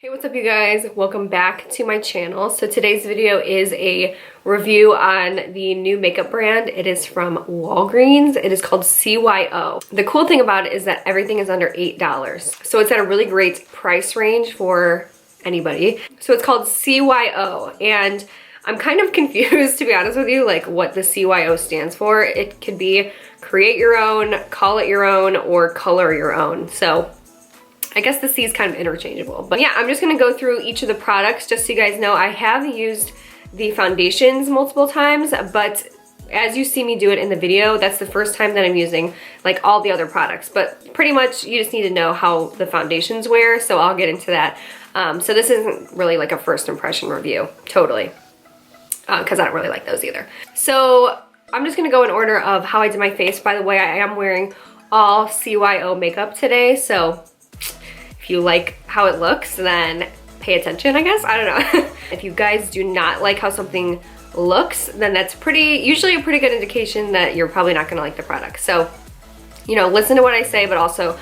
Hey, what's up you guys? Welcome back to my channel. So today's video is a review on the new makeup brand. It is from Walgreens. It is called CYO. The cool thing about it is that everything is under $8. So it's at a really great price range for anybody. So it's called CYO, and I'm kind of confused, to be honest with you, like what the CYO stands for. It could be create your own, call it your own, or color your own. So I guess the C is kind of interchangeable. But yeah, I'm just gonna go through each of the products just so you guys know. I have used the foundations multiple times, but as you see me do it in the video, that's the first time that I'm using like all the other products. But pretty much you just need to know how the foundations wear, so I'll get into that. So this isn't really like a first impression review, totally, because I don't really like those either. So I'm just gonna go in order of how I did my face. By the way, I am wearing all CYO makeup today, so if you like how it looks, then pay attention, I guess. I don't know. If you guys do not like how something looks, then that's usually a pretty good indication that you're probably not gonna like the product. So, you know, listen to what I say, but also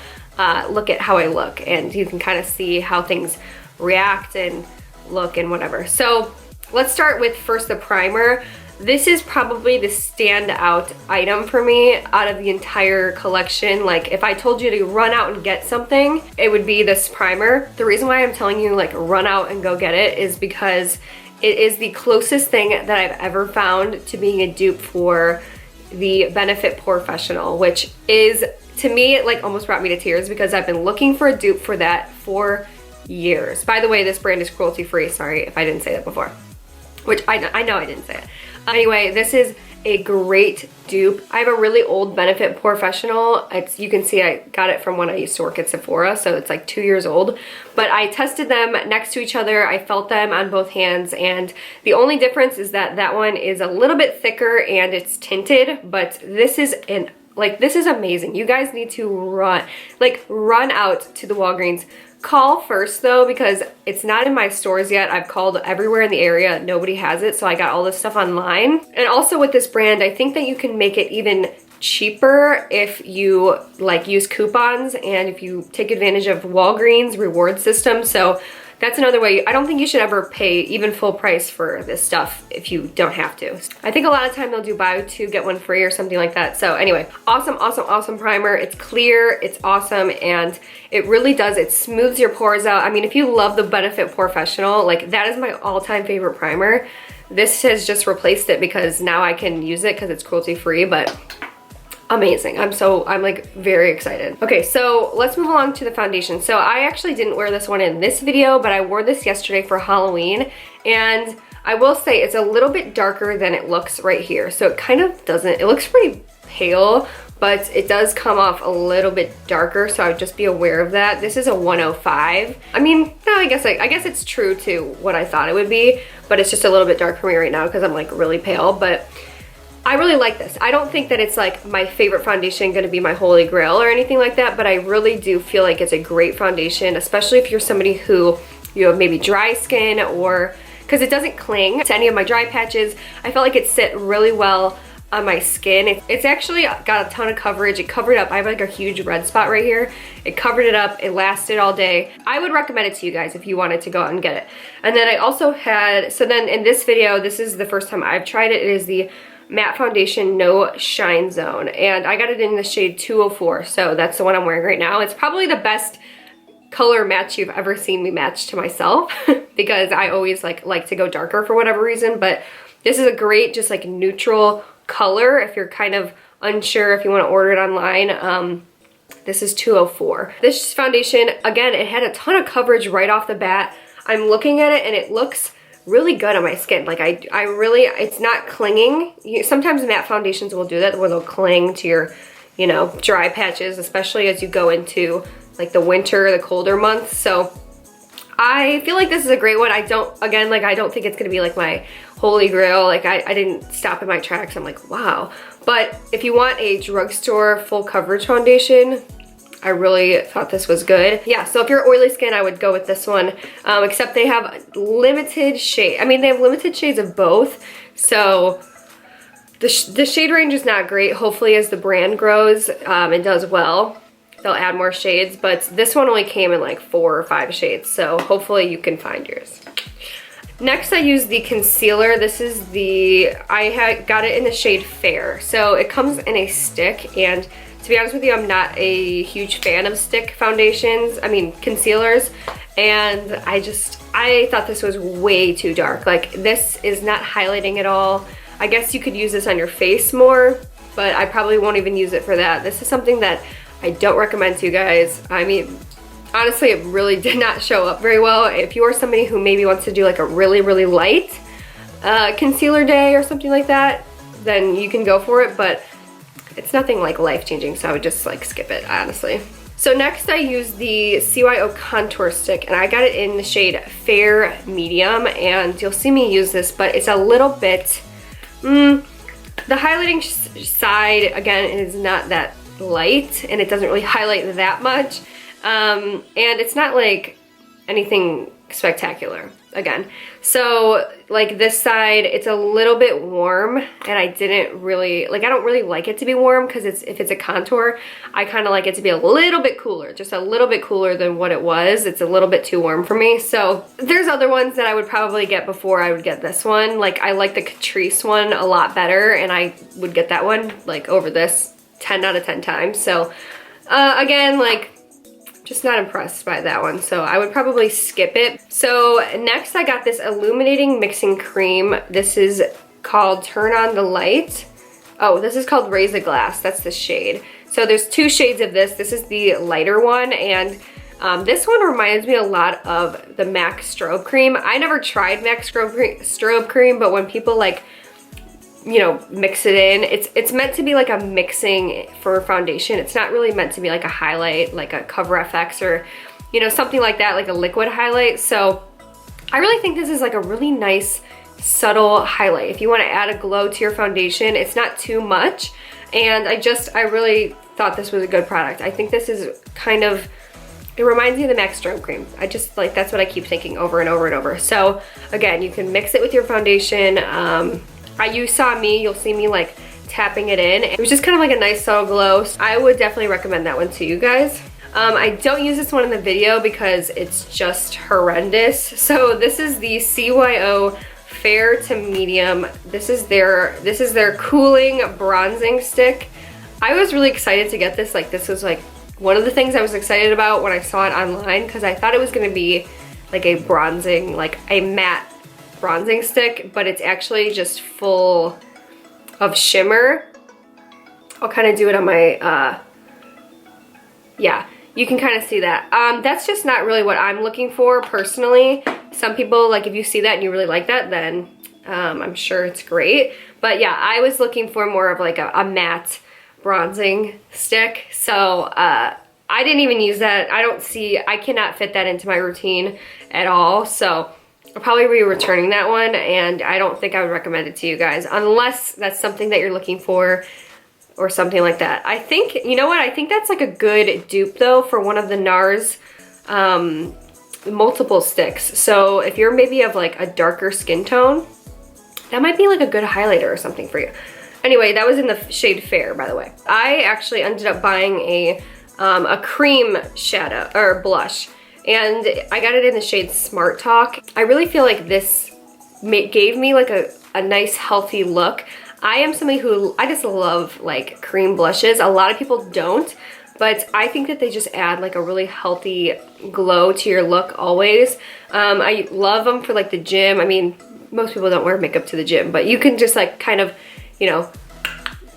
look at how I look, and you can kind of see how things react and look and whatever. So let's start with first the primer. This is probably the standout item for me out of the entire collection. Like if I told you to run out and get something, it would be this primer. The reason why I'm telling you like run out and go get it is because it is the closest thing that I've ever found to being a dupe for the Benefit Professional, which is, to me, it like almost brought me to tears because I've been looking for a dupe for that for years. By the way, this brand is cruelty free. Sorry if I didn't say that before, which I know I didn't say it. Anyway, this is a great dupe. I have a really old Benefit Professional. You can see I got it from when I used to work at Sephora, so it's like 2 years old. But I tested them next to each other. I felt them on both hands, and the only difference is that that one is a little bit thicker and it's tinted, but this is this is amazing. You guys need to run out to the Walgreens. Call first though, because it's not in my stores yet. I've called everywhere in the area, nobody has it, so I got all this stuff online. And also with this brand, I think that you can make it even cheaper if you like use coupons and if you take advantage of Walgreens reward system. So that's another way. I don't think you should ever pay even full price for this stuff if you don't have to. I think a lot of time they'll do buy two, get one free or something like that. So anyway, awesome, awesome, awesome primer. It's clear, it's awesome, and it really does, it smooths your pores out. I mean, if you love the Benefit Professional, like that is my all-time favorite primer. This has just replaced it because now I can use it because it's cruelty free, but amazing. I'm like very excited. Okay, so let's move along to the foundation. So I actually didn't wear this one in this video, but I wore this yesterday for Halloween, and I will say it's a little bit darker than it looks right here. So it kind of doesn't, it looks pretty pale, but it does come off a little bit darker, so I would just be aware of that. This is a 105. I mean, no, I guess it's true to what I thought it would be, but it's just a little bit dark for me right now because I'm like really pale, but I really like this. I don't think that it's like my favorite foundation, gonna be my holy grail or anything like that, but I really do feel like it's a great foundation, especially if you're somebody who, you have maybe dry skin, or because it doesn't cling to any of my dry patches. I felt like it sit really well on my skin. It's actually got a ton of coverage. It covered up, I have like a huge red spot right here. It covered it up, it lasted all day. I would recommend it to you guys if you wanted to go out and get it. And then I also had, so then in this video, this is the first time I've tried it. It is the Matte Foundation No Shine Zone, and I got it in the shade 204, so that's the one I'm wearing right now. It's probably the best color match you've ever seen me match to myself because I always like to go darker for whatever reason, but this is a great just like neutral color if you're kind of unsure if you want to order it online. This is 204. This foundation, again, it had a ton of coverage right off the bat. I'm looking at it and it looks really good on my skin. Like I really, it's not clinging. Sometimes matte foundations will do that where they'll cling to your, you know, dry patches, especially as you go into like the winter, the colder months. So I feel like this is a great one. I don't think it's gonna be like my holy grail. Like I didn't stop in my tracks. I'm like, wow. But if you want a drugstore full coverage foundation, I really thought this was good. Yeah, so if you're oily skin, I would go with this one, except they have limited shade. I mean, they have limited shades of both, so the shade range is not great. Hopefully as the brand grows, it does well. they'll add more shades, but this one only came in like 4 or 5 shades, so hopefully you can find yours. Next I use the concealer. This is I got it in the shade Fair. So it comes in a stick, and to be honest with you, I'm not a huge fan of stick foundations, concealers, and I thought this was way too dark. Like, this is not highlighting at all. I guess you could use this on your face more, but I probably won't even use it for that. This is something that I don't recommend to you guys. Honestly, it really did not show up very well. If you are somebody who maybe wants to do like a really, really light concealer day or something like that, then you can go for it, but it's nothing like life-changing, so I would just like skip it, honestly. So next I use the CYO contour stick, and I got it in the shade Fair Medium, and you'll see me use this, but it's a little bit, the highlighting side, again, is not that light, and it doesn't really highlight that much. And it's not like anything spectacular, again. So like this side, it's a little bit warm, and I don't really like it to be warm, because if it's a contour, I kind of like it to be a little bit cooler, just a little bit cooler than what it was. It's a little bit too warm for me. So there's other ones that I would probably get before I would get this one. Like, I like the Catrice one a lot better, and I would get that one like over this 10 out of 10 times. So again, like, just not impressed by that one, so I would probably skip it. So next I got this illuminating mixing cream. This is called Turn on the Light. Oh, this is called Raise the Glass. That's the shade. So there's 2 shades of this. This is the lighter one, and this one reminds me a lot of the MAC strobe cream. I never tried MAC strobe cream, but when people like, you know, mix it in, it's meant to be like a mixing for foundation. It's not really meant to be like a highlight, like a Cover FX or, you know, something like that, like a liquid highlight. So I really think this is like a really nice subtle highlight. If you want to add a glow to your foundation, it's not too much, and I really thought this was a good product. I think this is kind of, it reminds me of the MAC strobe cream. I just like, that's what I keep thinking over and over and over. So again, you can mix it with your foundation. You saw me, you'll see me like tapping it in. It was just kind of like a nice subtle glow. I would definitely recommend that one to you guys. I don't use this one in the video because it's just horrendous. So this is the CYO Fair to Medium. This is their cooling bronzing stick. I was really excited to get this. Like, this was like one of the things I was excited about when I saw it online, because I thought it was gonna be like a bronzing, like a matte bronzing stick, but it's actually just full of shimmer. I'll kind of do it on my, yeah, you can kind of see that. That's just not really what I'm looking for personally. Some people, like, if you see that and you really like that, then I'm sure it's great. But yeah, I was looking for more of like a matte bronzing stick. So I didn't even use that. I cannot fit that into my routine at all. So I'll probably be returning that one, and I don't think I would recommend it to you guys unless that's something that you're looking for or something like that. I think, you know what, I think that's like a good dupe though for one of the NARS multiple sticks. So if you're maybe of like a darker skin tone, that might be like a good highlighter or something for you. Anyway, that was in the shade Fair, by the way. I actually ended up buying a cream shadow or blush, and I got it in the shade Smart Talk. I really feel like this gave me like a nice healthy look. I am somebody who, I just love like cream blushes. A lot of people don't, but I think that they just add like a really healthy glow to your look always. I love them for like the gym. I mean, most people don't wear makeup to the gym, but you can just like kind of, you know,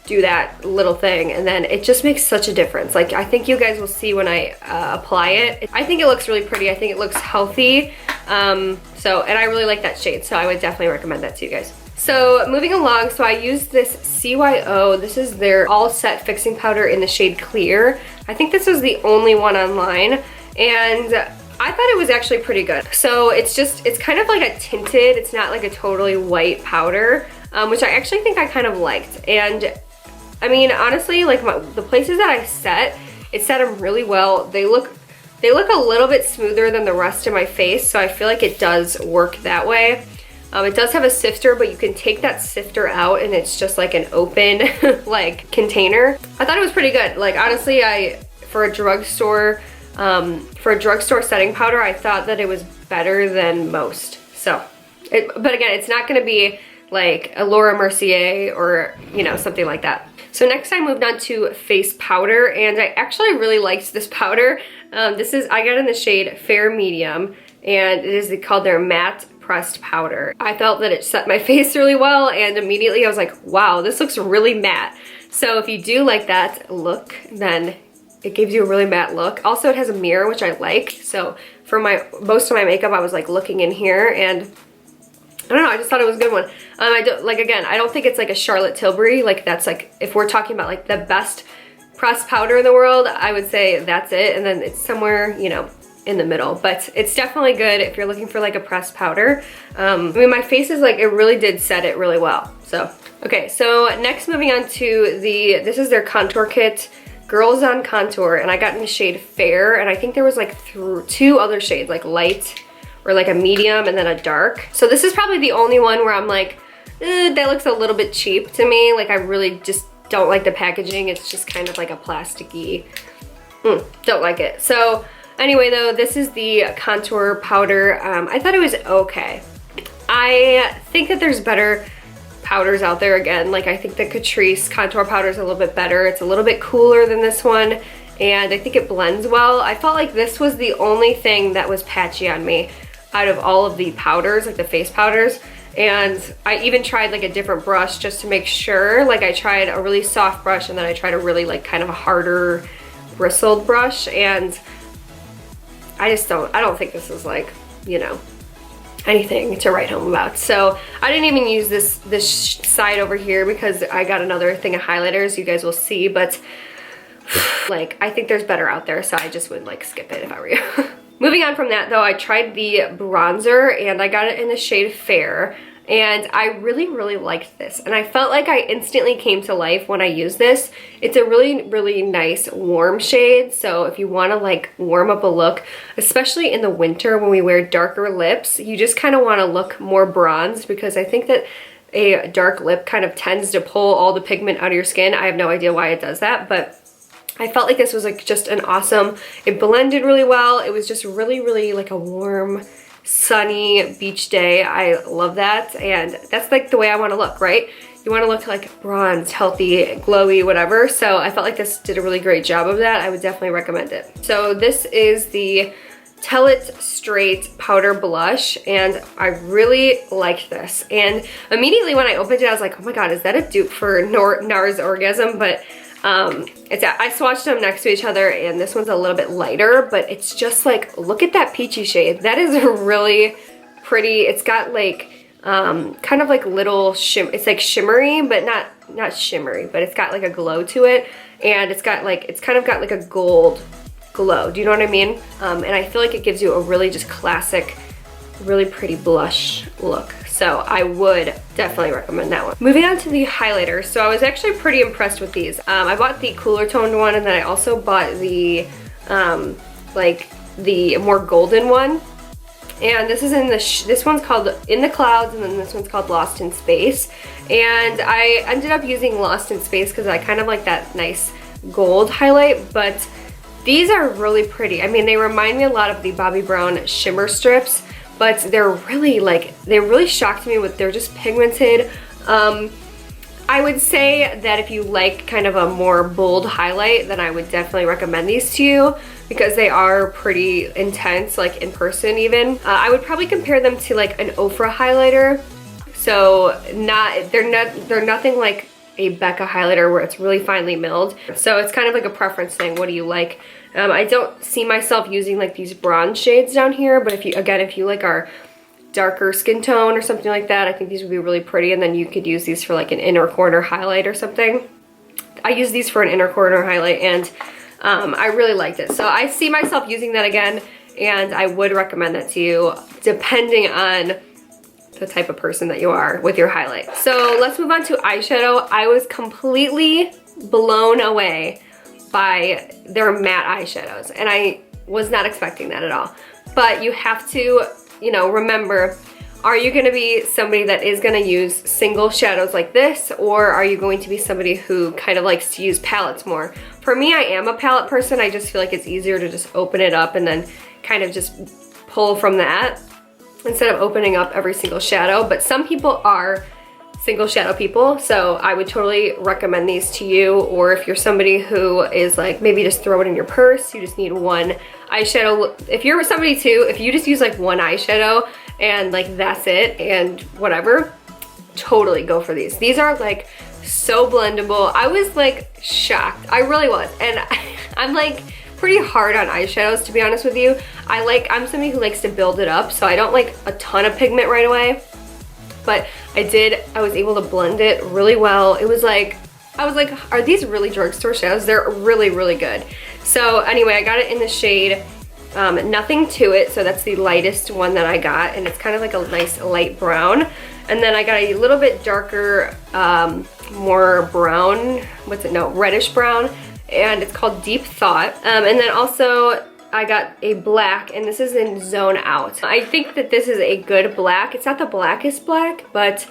do that little thing, and then it just makes such a difference. Like, I think you guys will see when I apply it. I think it looks really pretty. I think it looks healthy. And I really like that shade, so I would definitely recommend that to you guys. So moving along, so I used this c.y.o. This is their all set fixing powder in the shade Clear. I think this was the only one online, and I thought it was actually pretty good. So it's kind of like a tinted, it's not like a totally white powder, which I actually think I kind of liked. And I mean, honestly, like the places that I set, it set them really well. They look a little bit smoother than the rest of my face, so I feel like it does work that way. It does have a sifter, but you can take that sifter out and it's just like an open like container. I thought it was pretty good. Like, honestly, for a drugstore setting powder, I thought that it was better than most. So, but again, it's not gonna be like a Laura Mercier or, you know, something like that. So next I moved on to face powder, and I actually really liked this powder. I got in the shade Fair Medium, and it is called their matte pressed powder. I felt that it set my face really well, and immediately I was like, wow, this looks really matte. So if you do like that look, then it gives you a really matte look. Also, it has a mirror, which I like. So for most of my makeup, I was like looking in here, and I don't know, I just thought it was a good one. I don't think it's like a Charlotte Tilbury. Like, that's like, if we're talking about like the best pressed powder in the world, I would say that's it. And then it's somewhere, you know, in the middle. But it's definitely good if you're looking for like a pressed powder. I mean, my face is like, it really did set it really well. So, okay, so next moving on to this is their contour kit, Girls on Contour. And I got in the shade Fair, and I think there was like two other shades, like light, or like a medium, and then a dark. So this is probably the only one where I'm like, that looks a little bit cheap to me. Like, I really just don't like the packaging. It's just kind of like a plasticky, don't like it. So anyway though, this is the contour powder. I thought it was okay. I think that there's better powders out there. Again, like, I think the Catrice contour powder is a little bit better. It's a little bit cooler than this one, and I think it blends well. I felt like this was the only thing that was patchy on me out of all of the powders, like the face powders. And I even tried like a different brush just to make sure. Like, I tried a really soft brush, and then I tried a really like kind of a harder bristled brush, and I don't think this is like, you know, anything to write home about. So I didn't even use this side over here because I got another thing of highlighters, you guys will see, but like, I think there's better out there, so I just would like skip it if I were you. Moving on from that though, I tried the bronzer, and I got it in the shade Fair, and I really, really liked this. And I felt like I instantly came to life when I used this. It's a really, really nice warm shade. So if you want to like warm up a look, especially in the winter when we wear darker lips, you just kind of want to look more bronzed, because I think that a dark lip kind of tends to pull all the pigment out of your skin. I have no idea why it does that, but I felt like this was like just an awesome, it blended really well. It was just really, really like a warm, sunny beach day. I love that, and that's like the way I want to look, right? You want to look like bronzed, healthy, glowy, whatever. So I felt like this did a really great job of that. I would definitely recommend it. So this is the Tell It Straight powder blush, and I really liked this. And immediately when I opened it, I was like, oh my god, is that a dupe for NARS Orgasm? But I swatched them next to each other, and this one's a little bit lighter, but it's just like, look at that peachy shade. That is really pretty. It's got like kind of like little it's like shimmery, but not shimmery, but it's got like a glow to it, and it's kind of got like a gold glow. Do you know what I mean? And I feel like it gives you a really just classic, really pretty blush look. So I would definitely recommend that one. Moving on to the highlighters. So I was actually pretty impressed with these. I bought the cooler toned one, and then I also bought the like the more golden one. And this is this one's called In the Clouds, and then this one's called Lost in Space. And I ended up using Lost in Space because I kind of like that nice gold highlight, but these are really pretty. I mean, they remind me a lot of the Bobbi Brown shimmer strips, but they're really like, they really shocked me with, they're just pigmented. I would say that if you like kind of a more bold highlight, then I would definitely recommend these to you, because they are pretty intense, like in person even. I would probably compare them to like an Ofra highlighter. So they're nothing like a Becca highlighter where it's really finely milled. So it's kind of like a preference thing. What do you like? I don't see myself using like these bronze shades down here, but if you like our darker skin tone or something like that, I think these would be really pretty, and then you could use these for like an inner corner highlight or something. I use these for an inner corner highlight, and I really liked it. So I see myself using that again, and I would recommend that to you, depending on the type of person that you are with your highlight. So let's move on to eyeshadow. I was completely blown away by their matte eyeshadows, and I was not expecting that at all. But you have to, you know, remember, are you gonna be somebody that is gonna use single shadows like this, or are you going to be somebody who kind of likes to use palettes more? For me, I am a palette person. I just feel like it's easier to just open it up and then kind of just pull from that instead of opening up every single shadow. But some people are single shadow people, so I would totally recommend these to you. Or if you're somebody who is like, maybe just throw it in your purse, you just need one eyeshadow. If you're somebody too, if you just use like one eyeshadow and like that's it and whatever, totally go for these. These are like so blendable. I was like shocked. I really was. And I'm like pretty hard on eyeshadows, to be honest with you. I'm somebody who likes to build it up, so I don't like a ton of pigment right away. But I was able to blend it really well. It was like, I was like, are these really drugstore shadows? They're really, really good. So anyway, I got it in the shade Nothing To It. So that's the lightest one that I got. And it's kind of like a nice light brown. And then I got a little bit darker, more brown, reddish brown. And it's called Deep Thought. And then also, I got a black, and this is in Zone Out. I think that this is a good black. It's not the blackest black, but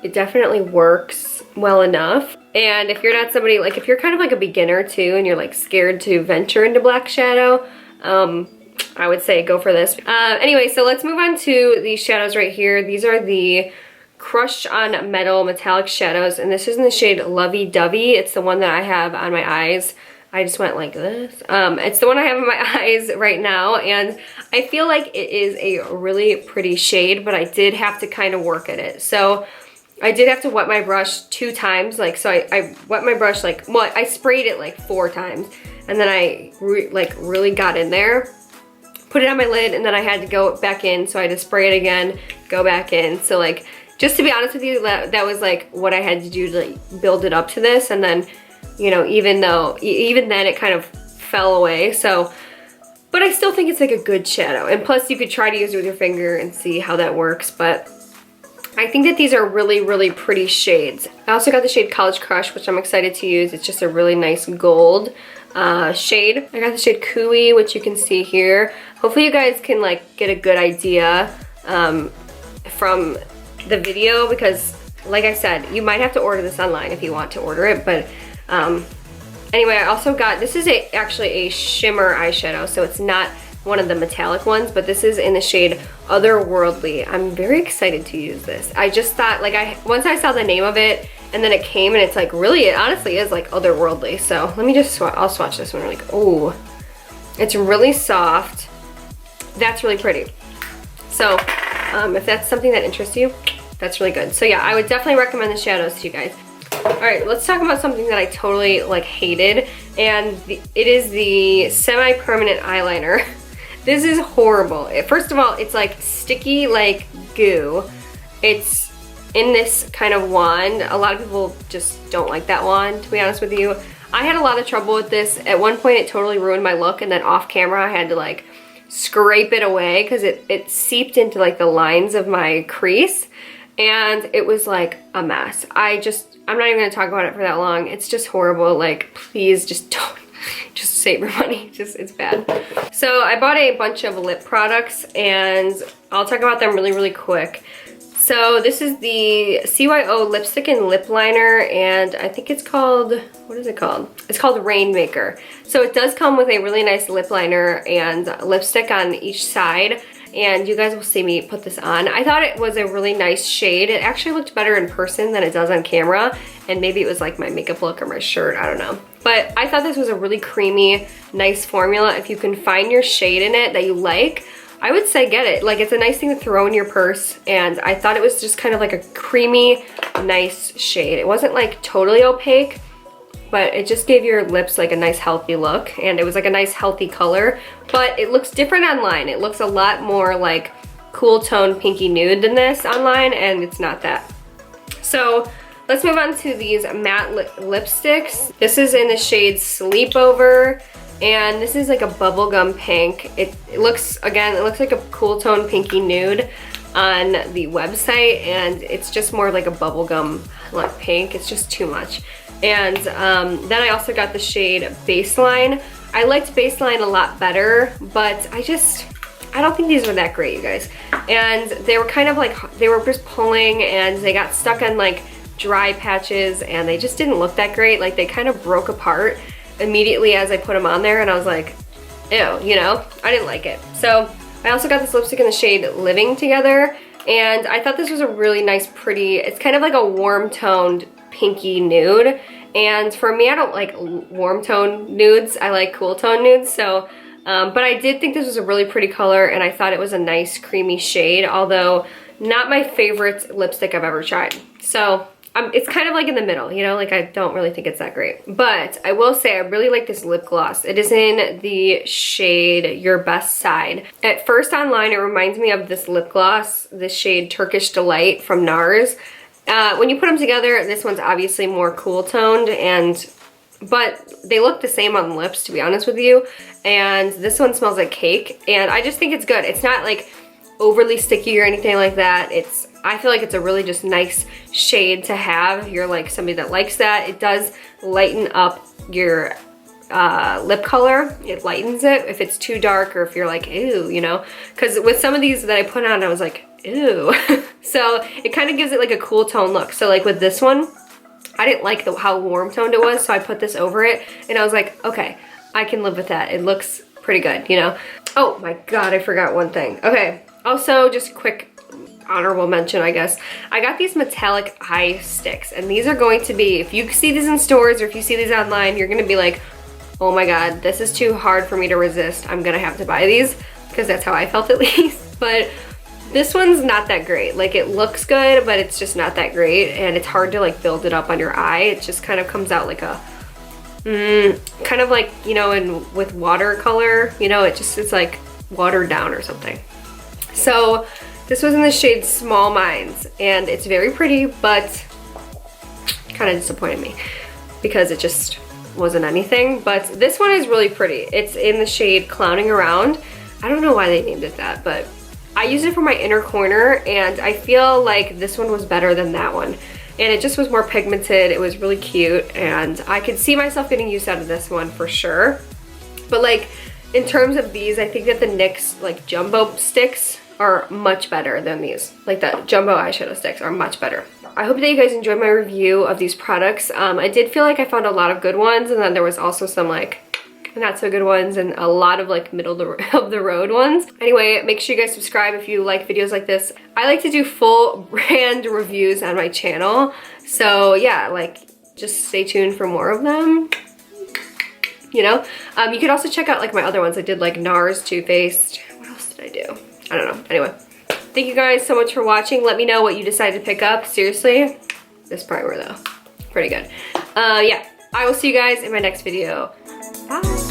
it definitely works well enough. And if you're not somebody, like if you're kind of like a beginner too, and you're like scared to venture into black shadow, I would say go for this. Anyway, so let's move on to these shadows right here. These are the Crushed on Metal Metallic Shadows, and this is in the shade Lovey Dovey. It's the one that I have on my eyes. I just went like this. It's the one I have in my eyes right now, and I feel like it is a really pretty shade, but I did have to kind of work at it. So I did have to wet my brush 2 times. So I wet my brush I sprayed it like 4 times, and then I really got in there, put it on my lid, and then I had to go back in. So I had to spray it again, go back in. So like, just to be honest with you, that was like what I had to do to like build it up to this. And then, you know, even then it kind of fell away. So, but I still think it's like a good shadow. And plus you could try to use it with your finger and see how that works. But I think that these are really, really pretty shades. I also got the shade College Crush, which I'm excited to use. It's just a really nice gold shade. I got the shade KYLIE, which you can see here. Hopefully you guys can like get a good idea from the video, because like I said, you might have to order this online if you want to order it. But anyway, I also got, this is actually a shimmer eyeshadow, so it's not one of the metallic ones, but this is in the shade Otherworldly. I'm very excited to use this. I just thought, once I saw the name of it, and then it came, and it's like, really, it honestly is like Otherworldly. So let me just I'll swatch this one. Like, oh, it's really soft. That's really pretty. So if that's something that interests you, that's really good. So yeah, I would definitely recommend the shadows to you guys. All right, let's talk about something that I totally like hated, and it is the semi-permanent eyeliner. This is horrible. First of all, it's like sticky like goo. It's in this kind of wand. A lot of people just don't like that wand, to be honest with you. I had a lot of trouble with this. At one point it totally ruined my look, and then off camera I had to like scrape it away because it seeped into like the lines of my crease, and it was like a mess. I'm not even gonna talk about it for that long. It's just horrible. Like, please just don't, just save your money. It's bad. So I bought a bunch of lip products, and I'll talk about them really, really quick. So this is the CYO lipstick and lip liner, and I think it's called, what is it called? It's called Rainmaker. So it does come with a really nice lip liner and lipstick on each side, and you guys will see me put this on. I thought it was a really nice shade. It actually looked better in person than it does on camera, and maybe it was like my makeup look or my shirt, I don't know. But I thought this was a really creamy, nice formula. If you can find your shade in it that you like, I would say get it. Like, it's a nice thing to throw in your purse, and I thought it was just kind of like a creamy, nice shade. It wasn't like totally opaque, but it just gave your lips like a nice healthy look, and it was like a nice healthy color. But it looks different online. It looks a lot more like cool tone pinky nude than this online, and it's not that. So let's move on to these matte lipsticks. This is in the shade Sleepover, and this is like a bubblegum pink. It looks, again, it looks like a cool tone pinky nude on the website, and it's just more like a bubblegum like pink. It's just too much. And then I also got the shade Baseline. I liked Baseline a lot better, but I don't think these were that great, you guys. And they were kind of like, they were just pulling, and they got stuck on like dry patches, and they just didn't look that great. Like, they kind of broke apart. immediately as I put them on there, and I was like, ew, you know? I didn't like it. So I also got this lipstick in the shade Living Together, and I thought this was a really nice, pretty, it's kind of like a warm toned pinky nude. And for me, I don't like warm tone nudes. I like cool tone nudes. So, but I did think this was a really pretty color, and I thought it was a nice creamy shade, although not my favorite lipstick I've ever tried. So it's kind of like in the middle, you know, like I don't really think it's that great. But I will say I really like this lip gloss. It is in the shade Your Best Side. At first online, it reminds me of this lip gloss, this shade Turkish Delight from NARS. When you put them together, this one's obviously more cool toned, but they look the same on the lips, to be honest with you. And this one smells like cake, and I just think it's good. It's not like overly sticky or anything like that. I feel like it's a really just nice shade to have if you're like somebody that likes that. It does lighten up your lip color. It lightens it if it's too dark, or if you're like, ew, you know? Because with some of these that I put on, I was like, ew. So it kind of gives it like a cool tone look. So like with this one, I didn't like how warm toned it was, so I put this over it, and I was like, okay, I can live with that. It looks pretty good, you know? Oh my God, I forgot one thing. Okay, also just quick honorable mention, I guess. I got these metallic eye sticks, and these are going to be, if you see these in stores or if you see these online, you're gonna be like, oh my God, this is too hard for me to resist. I'm gonna have to buy these, because that's how I felt at least. But this one's not that great. Like, it looks good, but it's just not that great, and it's hard to like build it up on your eye. It just kind of comes out like a, kind of like, you know, with watercolor, you know, it's like watered down or something. So this was in the shade Small Minds, and it's very pretty, but kind of disappointed me because it just wasn't anything. But this one is really pretty. It's in the shade Clowning Around. I don't know why they named it that, but I used it for my inner corner, and I feel like this one was better than that one. And it just was more pigmented. It was really cute, and I could see myself getting use out of this one for sure. But like, in terms of these, I think that the NYX like jumbo sticks are much better than these. Like the jumbo eyeshadow sticks are much better. I hope that you guys enjoyed my review of these products. I did feel like I found a lot of good ones, and then there was also some like not so good ones and a lot of like middle of the road ones. Anyway, make sure you guys subscribe if you like videos like this. I like to do full brand reviews on my channel. So yeah, like just stay tuned for more of them. You know, you could also check out like my other ones. I did like NARS, Too Faced. What else did I do? I don't know. Anyway, thank you guys so much for watching. Let me know what you decided to pick up. Seriously, this primer though, pretty good. Yeah, I will see you guys in my next video. Bye.